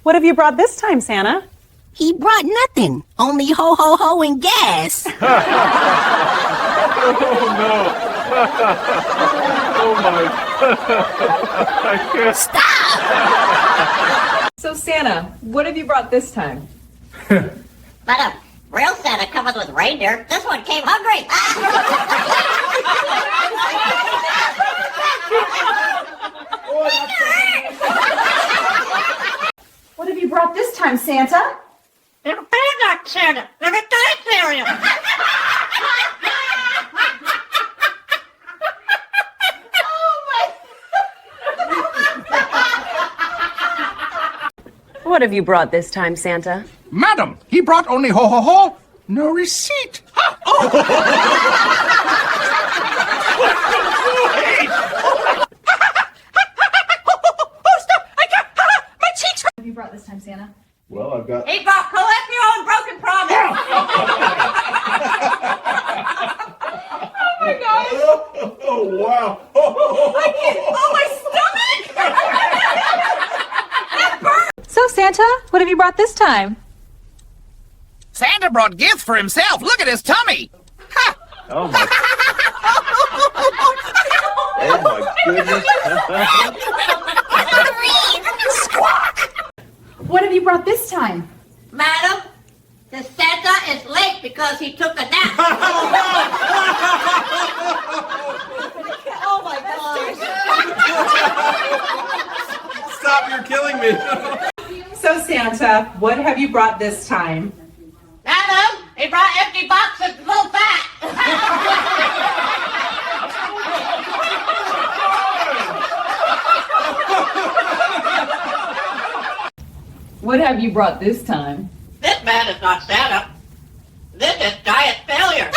What have you brought this time, Santa? He brought nothing, only ho-ho-ho and gas. Oh, no. Oh, my. I can't. Stop! So, Santa, what have you brought this time? But real Santa comes with reindeer. This one came hungry. What have you brought this time, Santa? It's a peanut Santa. Let me tell you. What have you brought this time, Santa? Madam, he brought only ho-ho-ho, no receipt. What have you brought this time, Santa? Well, I've got... He brought collect your own broken promise. Oh my gosh! Oh, wow. So, Santa, what have you brought this time? Santa brought gifts for himself. Look at his tummy. Oh, my... Oh, my goodness. What have you brought this time? Madam, the Santa is late because he took a nap. Oh my gosh! Stop, you're killing me. So, Santa, what have you brought this time? Madam, he brought empty boxes full fat. What have you brought this time? This man is not Santa. This is diet failure.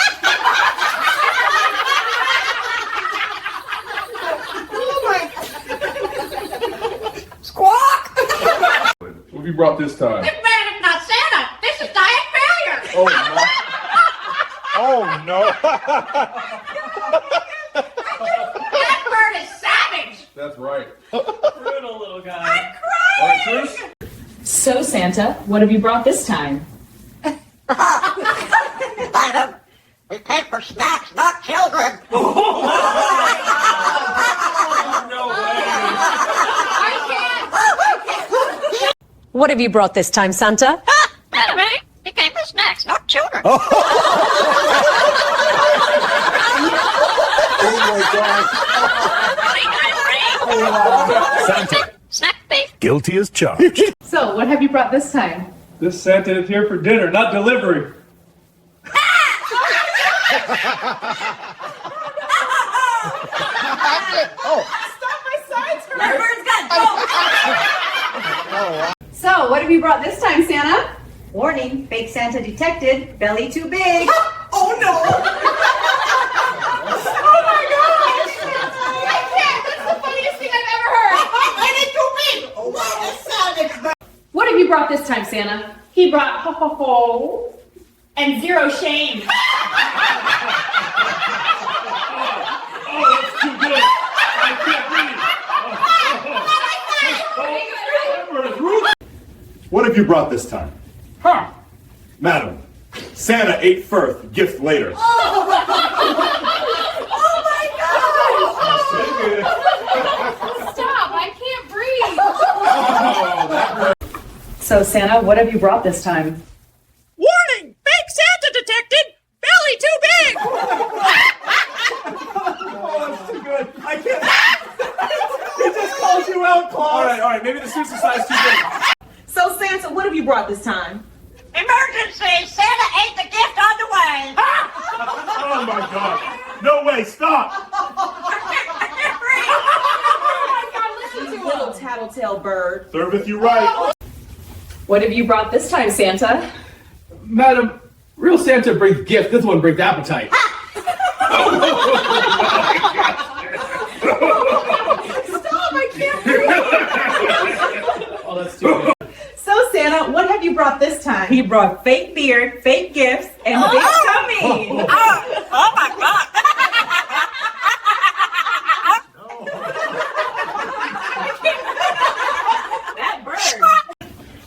Squawk! What have you brought this time? This man is not Santa. This is diet failure. Oh, no. Oh, no. That bird is savage. That's right. Brutal little guy. I'm crying. So, Santa, what have you brought this time? Madam, we came for snacks, not children. What have you brought this time, Santa? Madam, he came for snacks, not children. Oh, my God. Santa, Snack beef. guilty as charged. So, what have you brought this time? This Santa is here for dinner, not delivery. So, what have you brought this time, Santa? Warning, fake Santa detected, belly too big. Oh no! Oh my gosh! I can't! That's the funniest thing I've ever heard! Oh wow, that sounded bad. What have you brought this time, Santa? He brought ho ho ho and zero shame. What have you brought this time? Madam, Santa ate first, gift later. Oh my god! Stop! I can't breathe. So, Santa, what have you brought this time? Warning! Fake Santa detected! Belly too big! Oh, that's too good. I can't. He just called you out, Claus. All right. Maybe the suit's a size too big. So, Santa, what have you brought this time? Emergency! Santa ate the gift on the way. Oh, my God. No way. Stop. Little tattletale bird. Serveth you right. What have you brought this time, Santa? Madam, real Santa brings gift. This one brings appetite. Stop! I can't breathe. Oh, that's too good. So, Santa, what have you brought this time? He brought fake beard, fake gifts, and big tummy. Oh my God. That bird.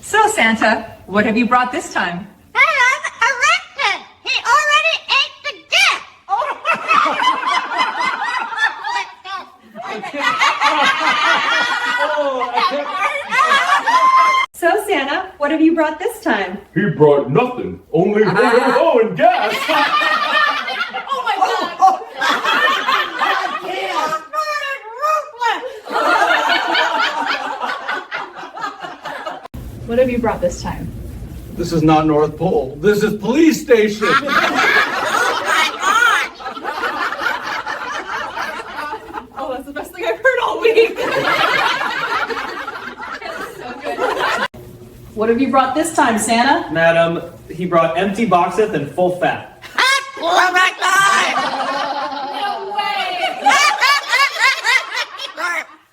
So, Santa, what have you brought this time? Madam, arrested! He already ate the gift! So, Santa, what have you brought this time? He brought nothing, only ho and gas. Oh my God! What have you brought this time? This is not North Pole. This is police station. Oh, that's the best thing I've heard all week. So good. What have you brought this time, Santa? Madam, he brought empty boxes and full fat. Oh my God! No way!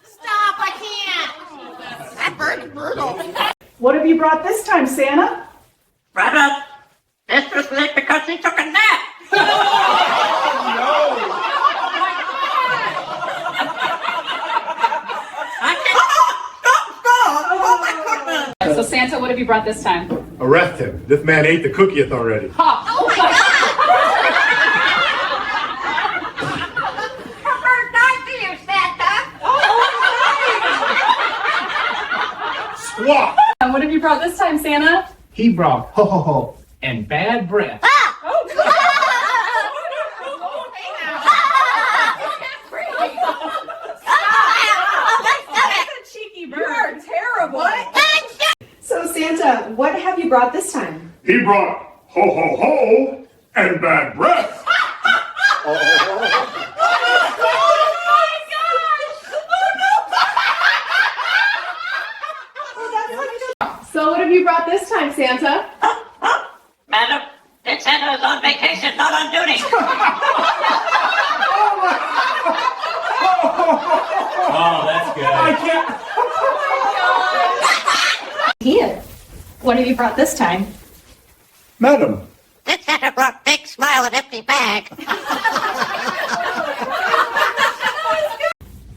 Stop, I can't! That bird's brutal. What have you brought this time, Santa? Brother, this was late because he took a nap. So, Santa, what have you brought this time? Arrest him. This man ate the cookieth already. Oh my God! Squawk! What have you brought this time, Santa? He brought ho ho ho and bad breath. Oh, cheeky bird. You are terrible. What? So, Santa, what have you brought this time? He brought ho ho ho and bad breath. So, what have you brought this time, Santa? Madam, this Santa is on vacation, not on duty. Oh, that's good. I can't. Here. What have you brought this time? Madam, This Santa brought big smile and empty bag.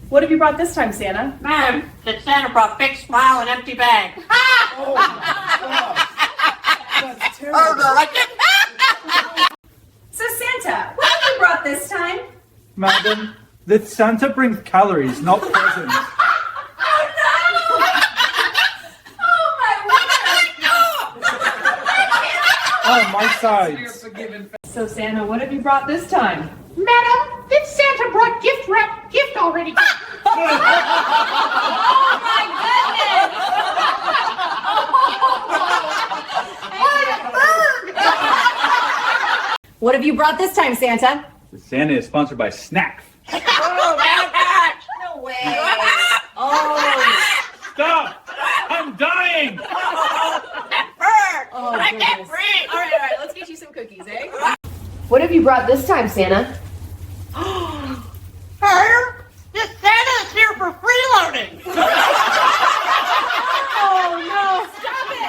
What have you brought this time, Santa? Madam, this Santa brought big smile and empty bag. Oh no, I can't. So, Santa, what have you brought this time? Madam, did Santa bring calories, not presents? Oh, my sides. So, Santa, what have you brought this time? Madam, this Santa brought gift wrap gift already. What have you brought this time, Santa? Santa is sponsored by Snack. No way. Stop! I'm dying! Oh, I can't breathe. All right, let's get you some cookies, eh? What have you brought this time, Santa? Sir, this Santa is here for freeloading. Oh, no, stop it.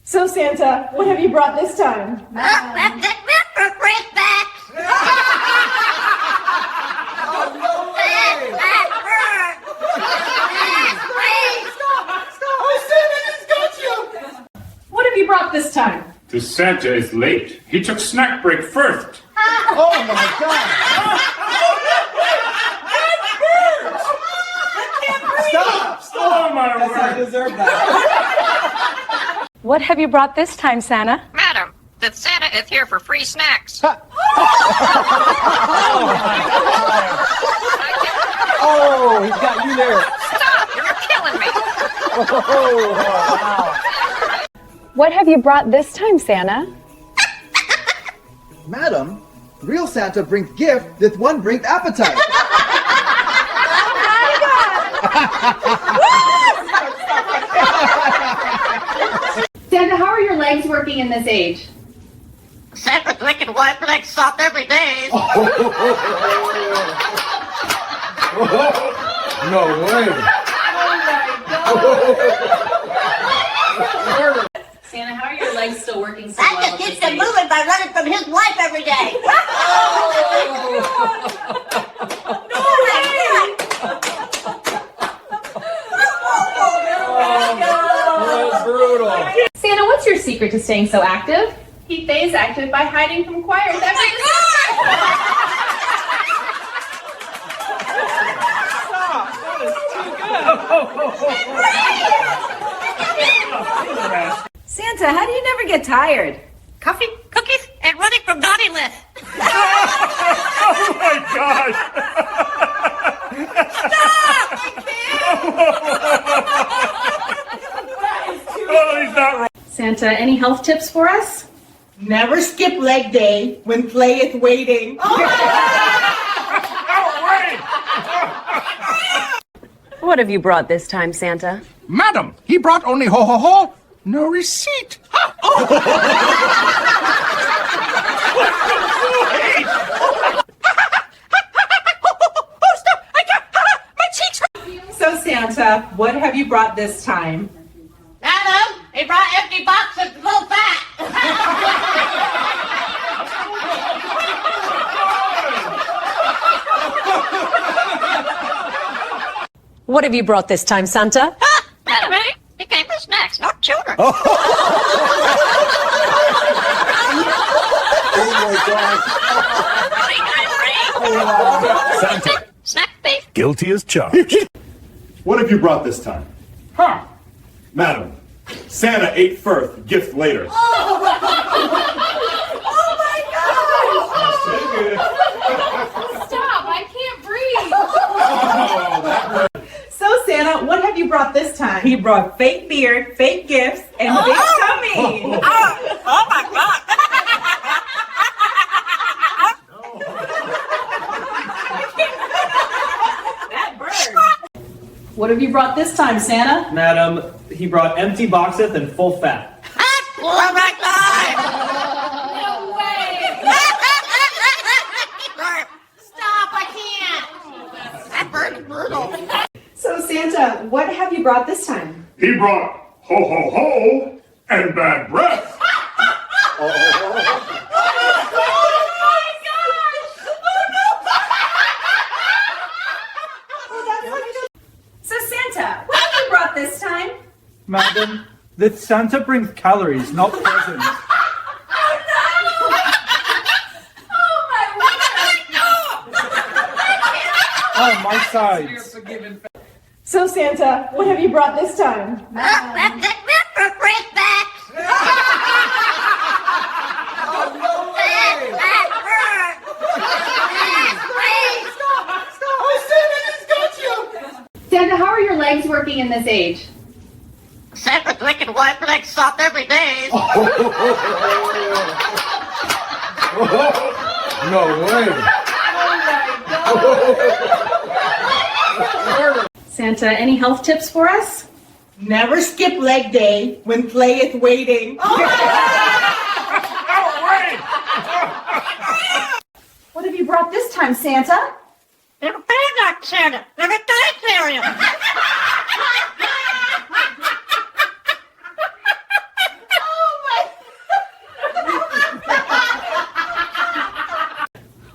So, Santa, what have you brought this time? For Christmas. What have you brought this time? the Santa is late. He took snack break first. Oh my God! Stop! Oh my I word! deserve that. What have you brought this time, Santa? Madam, the Santa is here for free snacks. Oh, he's got you there. Stop! You're killing me. Oh, wow. What have you brought this time, Santa? Madam, real Santa brings gift that one brings appetite. Santa, how are your legs working in this age? Santa's licking white legs soft every day. No way. Santa, how are your legs still working so That well? just keeps him moving by running from his wife every day. secret to staying so active? He stays active by hiding from choirs every Santa, how do you never get tired? Coffee, cookies, and running from naughty list. Oh my gosh! Oh, he's not wrong. Santa, any health tips for us? Never skip leg day when play is waiting. What have you brought this time, Santa? Madam, he brought only ho-ho-ho, no receipt. So, Santa, what have you brought this time? Madam, he brought empty boxes full fat. What have you brought this time, Santa? Madam, he came for snacks, not children. Santa, Snack thief. guilty as charged. What have you brought this time? Huh. Madam, Santa ate first, gift later. Stop! I can't breathe. So, Santa, what have you brought this time? He brought fake beard, fake gifts, and big tummy. Oh my God. That bird. What have you brought this time, Santa? Madam, he brought empty boxes and full fat. Oh my God. No way. Stop! I can't. That bird is brutal. So, Santa, what have you brought this time? He brought ho-ho-ho and bad breath. So, Santa, what have you brought this time? Madam, that Santa brings calories, not presents. Oh, my sides. So, Santa, what have you brought this time? Santa, how are your legs working in this age? Santa's wicked white legs soft every day. No way. Santa, any health tips for us? Never skip leg day when play is waiting. What have you brought this time, Santa? They're peanut Santa. They're a diet cereal.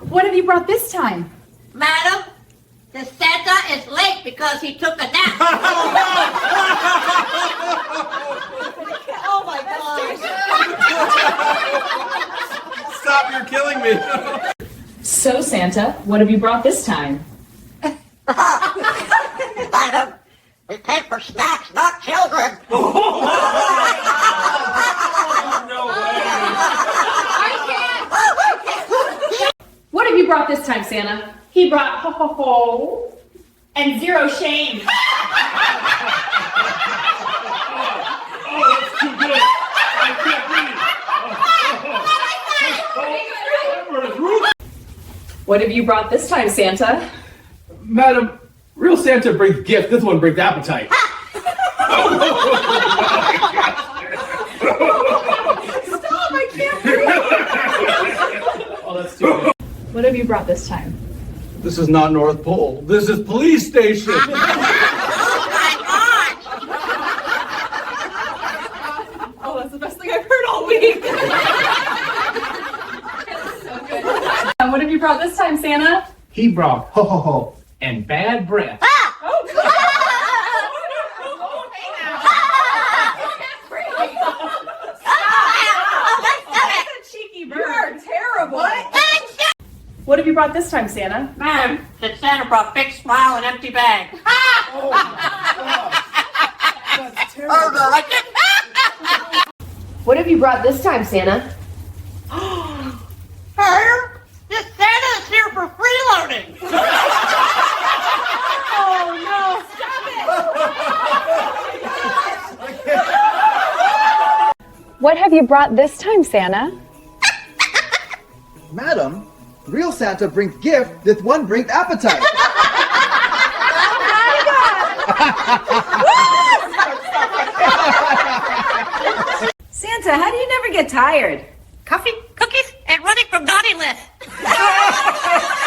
What have you brought this time? Madam, the Santa is late because he took a nap. Oh my gosh. Stop, you're killing me. So, Santa, what have you brought this time? Madam, he came for snacks, not children. What have you brought this time, Santa? He brought ho ho ho and zero shame. What have you brought this time, Santa? Madam, real Santa brings gift. This one brings appetite. Oh, that's too good. What have you brought this time? This is not North Pole. This is police station. Oh, that's the best thing I've heard all week. What have you brought this time, Santa? He brought ho-ho-ho and bad breath. brought this time, Santa? Madam, that Santa brought big smile and empty bag. What have you brought this time, Santa? Madam, this Santa is here for freeloading. Oh no! Stop it! What have you brought this time, Santa? Madam, real Santa brings gift that one brings appetite. Santa, how do you never get tired? Coffee, cookies, and running from naughty list.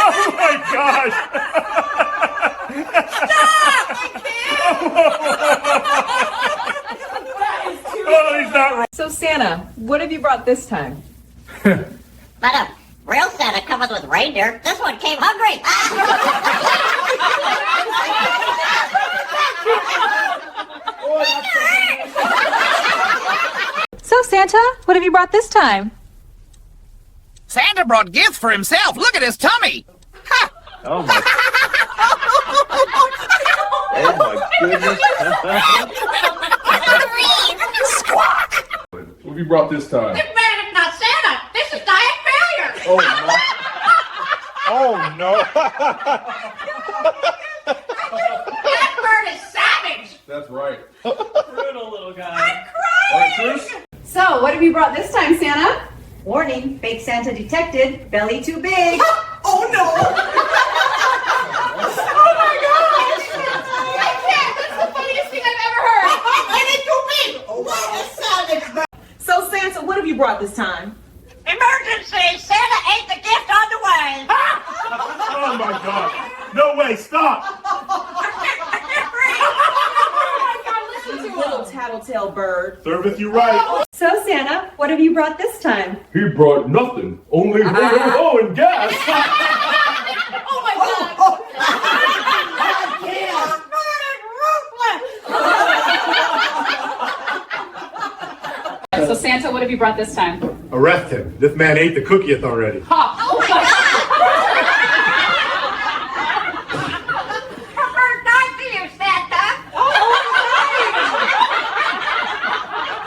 Oh my gosh! Oh, he's not wrong. So Santa, what have you brought this time? Madam, real Santa comes with reindeer. This one came hungry. So Santa, what have you brought this time? Santa brought gifts for himself. Look at his tummy. Ha! Oh my. Oh my goodness. What have you brought this time? This man is not Santa. This is diet failure. Oh no. Oh no. That bird is savage. That's right. Brutal little guy. So, what have you brought this time, Santa? Warning, fake Santa detected, belly too big. Oh no! Oh my gosh! I can't. That's the funniest thing I've ever heard. And it too big! Oh wow, that's savage! So Santa, what have you brought this time? Emergency! Santa ate the gift on the way. Oh my god. No way, stop. Little tattletale bird. Serveth you right. So Santa, what have you brought this time? He brought nothing. Only ho and gas. Oh my god! So Santa, what have you brought this time? Arrest him. This man ate the cookieth already. Oh my god!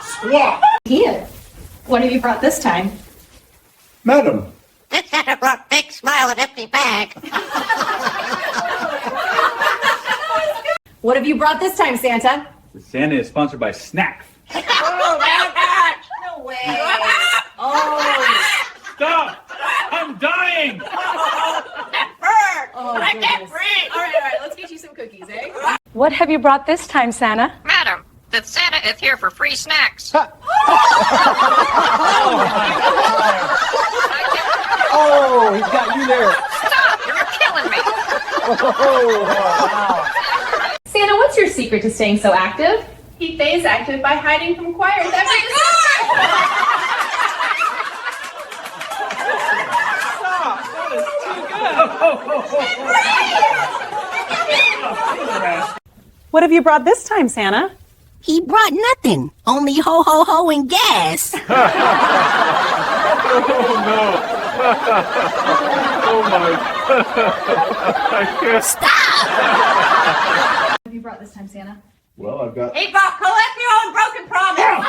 Squawk. Here. What have you brought this time? Madam. This Santa brought big smile and empty bag. What have you brought this time, Santa? Santa is sponsored by Snacks. Oh my gosh! No way. Stop! I'm dying! Bird! I can't breathe! All right, let's get you some cookies, eh? What have you brought this time, Santa? Madam, that Santa is here for free snacks. Oh, he's got you there. Stop! You're killing me! Santa, what's your secret to staying so active? He stays active by hiding from choirs every What have you brought this time, Santa? He brought nothing. Only ho ho ho and gas. Oh no. Oh my. I can't. What have you brought this time, Santa? Well, I've got. He brought collect your own broken promise.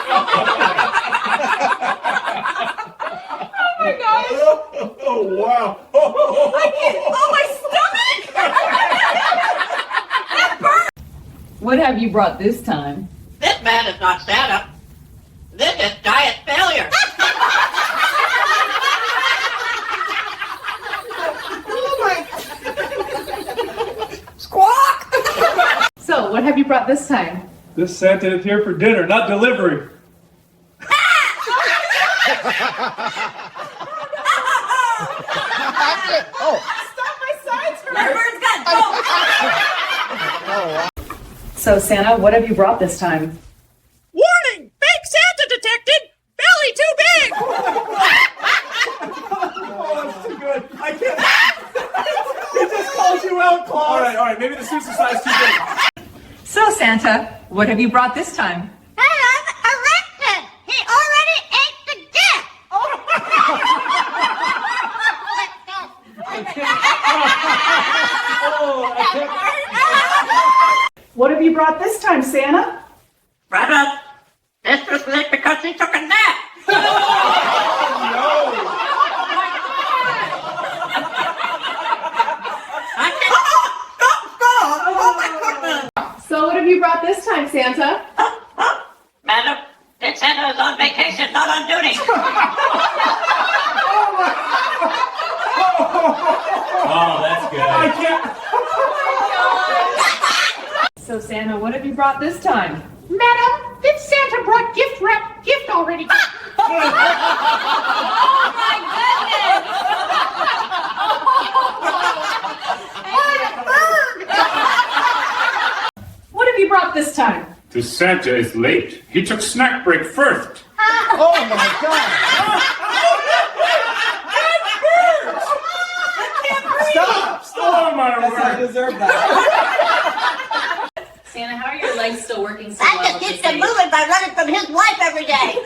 Oh my gosh! Oh wow. Oh my stomach! What have you brought this time? This man is not Santa. This is diet failure. Squawk! So, what have you brought this time? This Santa is here for dinner, not delivery. So, Santa, what have you brought this time? Warning! Fake Santa detected! Belly too big! Oh, that's too good. I can't. He just calls you out, Claus. All right. Maybe the suit's a size too big. So, Santa, what have you brought this time? Madam, arrested! He already ate the gift! What have you brought this time, Santa? Brother, this was late because he took a nap. So what have you brought this time, Santa? Madam, this Santa is on vacation, not on duty. Oh, that's good. I can't. So Santa, what have you brought this time? Madam, this Santa brought gift wrap gift already. What have you brought this time? The Santa is late. He took snack break first. Oh my God! Stop! Oh my Yes, I word. deserve that. Santa, how are your legs still working so I just keep them moving by running from his wife every day.